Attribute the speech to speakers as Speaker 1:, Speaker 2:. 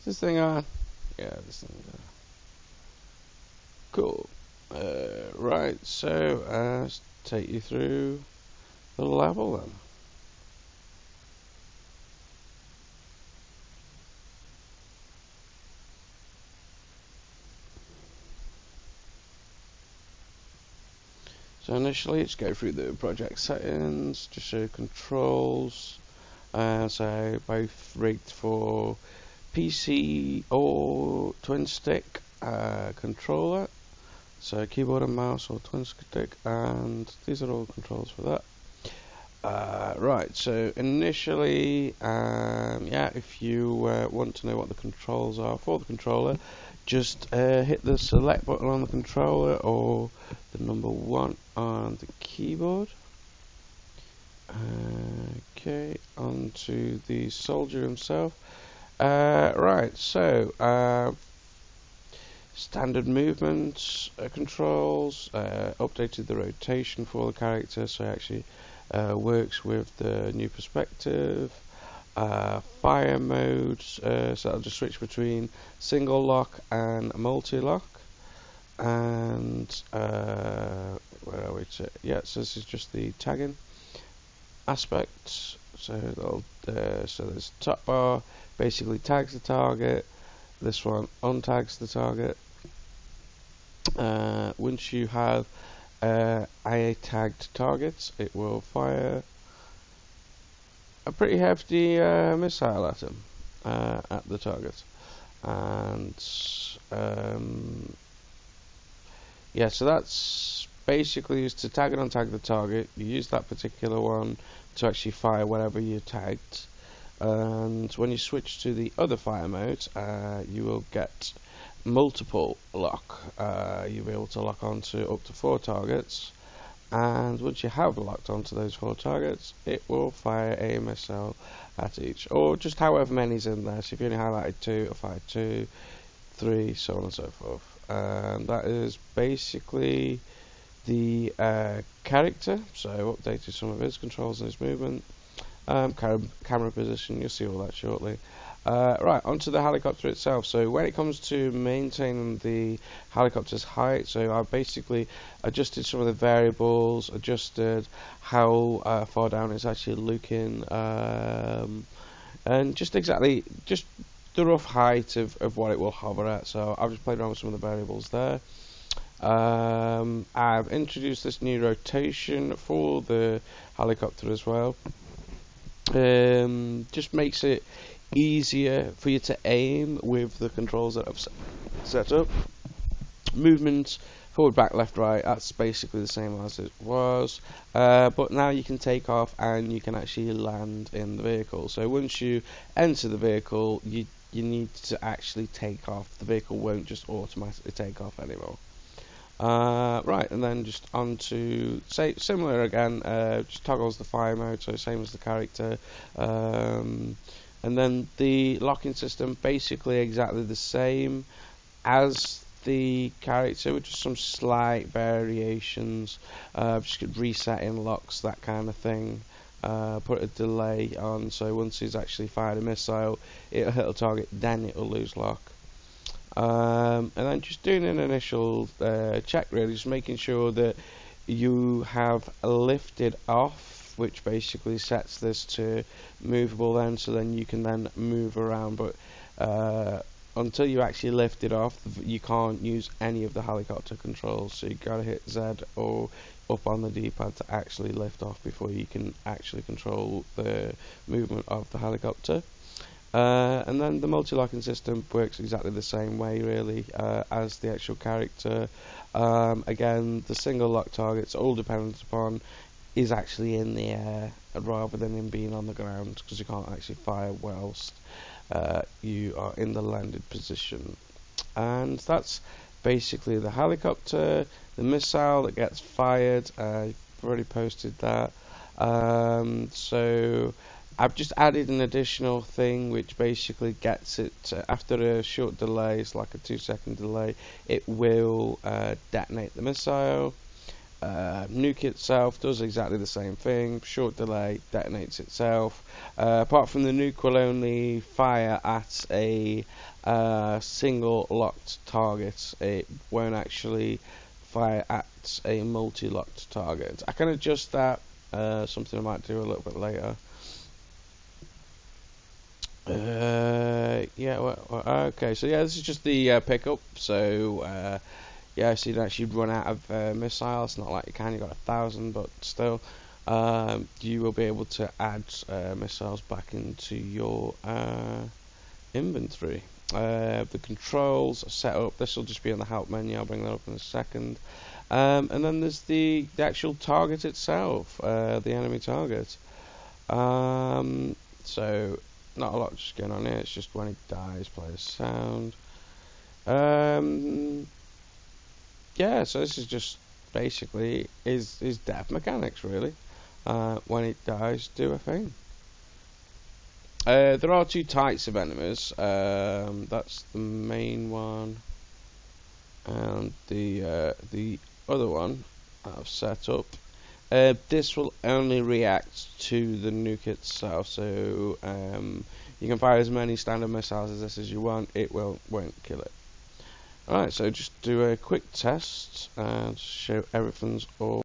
Speaker 1: This thing on? Yeah, this thing on. Cool. Right, so let's take you through the level then. So initially, just go through the project settings, just show controls. So both rigged for PC or twin stick controller. So keyboard and mouse or twin stick, and these are all controls for that. Right, so initially, if you want to know what the controls are for the controller, just hit the select button on the controller or the number 1 on the keyboard. Okay, onto the soldier himself. Right, so standard movements controls, updated the rotation for the character, so it actually works with the new perspective. Fire modes, so I'll just switch between single lock and multi-lock. And where are we? Yeah, so this is just the tagging aspect. So there's top bar basically tags the target. This one untags the target. Once you have IA tagged targets, it will fire a pretty hefty missile at him, at the target. And yeah, so that's basically used to tag and untag the target. You use that particular one to actually fire whatever you tagged. And when you switch to the other fire mode, you will get multiple lock. You'll be able to lock onto up to 4 targets, and once you have locked onto those 4 targets, it will fire a missile at each, or just however many's in there. So if you only highlighted 2, it'll fire 2, 3, so on and so forth. And that is basically the character. So updated some of his controls and his movement. Camera position, you'll see all that shortly. Right, onto the helicopter itself. So when it comes to maintaining the helicopter's height, so I've basically adjusted some of the variables, adjusted how far down it's actually looking, and just the rough height of what it will hover at. So I've just played around with some of the variables there. I've introduced this new rotation for the helicopter as well. Just makes it easier for you to aim with the controls that I've set up. Movement, forward, back, left, right, that's basically the same as it was, but now you can take off and you can actually land in the vehicle. So once you enter the vehicle, you need to actually take off. The vehicle won't just automatically take off anymore. Right, and then just on to, say, similar again, just toggles the fire mode, so same as the character. And then the locking system, basically exactly the same as the character, with just some slight variations. Just resetting locks, that kind of thing. Put a delay on, so once he's actually fired a missile, it'll hit a target, then it'll lose lock. And then just doing an initial check, really, just making sure that you have lifted off, which basically sets this to movable then, so then you can then move around, but until you actually lift it off, you can't use any of the helicopter controls, so you gotta hit Z or up on the D-pad to actually lift off before you can actually control the movement of the helicopter. And then the multi-locking system works exactly the same way, really, as the actual character. Again, the single lock targets, all dependent upon, is actually in the air rather than him being on the ground, because you can't actually fire whilst you are in the landed position. And that's basically the helicopter. The missile that gets fired, I've already posted that. So I've just added an additional thing which basically gets it, after a short delay, it's like a 2-second delay, it will detonate the missile. Nuke itself does exactly the same thing, short delay, detonates itself. Apart from the nuke will only fire at a single locked target, it won't actually fire at a multi-locked target. I can adjust that, something I might do a little bit later. Yeah, okay, so yeah, this is just the pickup, so yeah, so you don't actually run out of missiles. Not like you can, you got 1,000, but still, you will be able to add missiles back into your inventory. The controls are set up. This will just be in the help menu. I'll bring that up in a second. And then there's the actual target itself, the enemy target. So not a lot just going on here. It's just when he dies, play a sound. Yeah, so this is just basically his death mechanics, really. When it dies, do a thing. There are two types of enemies. That's the main one, and the other one I've set up. This will only react to the nuke itself, so you can fire as many standard missiles as this as you want. It won't kill it. Alright, so just do a quick test and show everything's all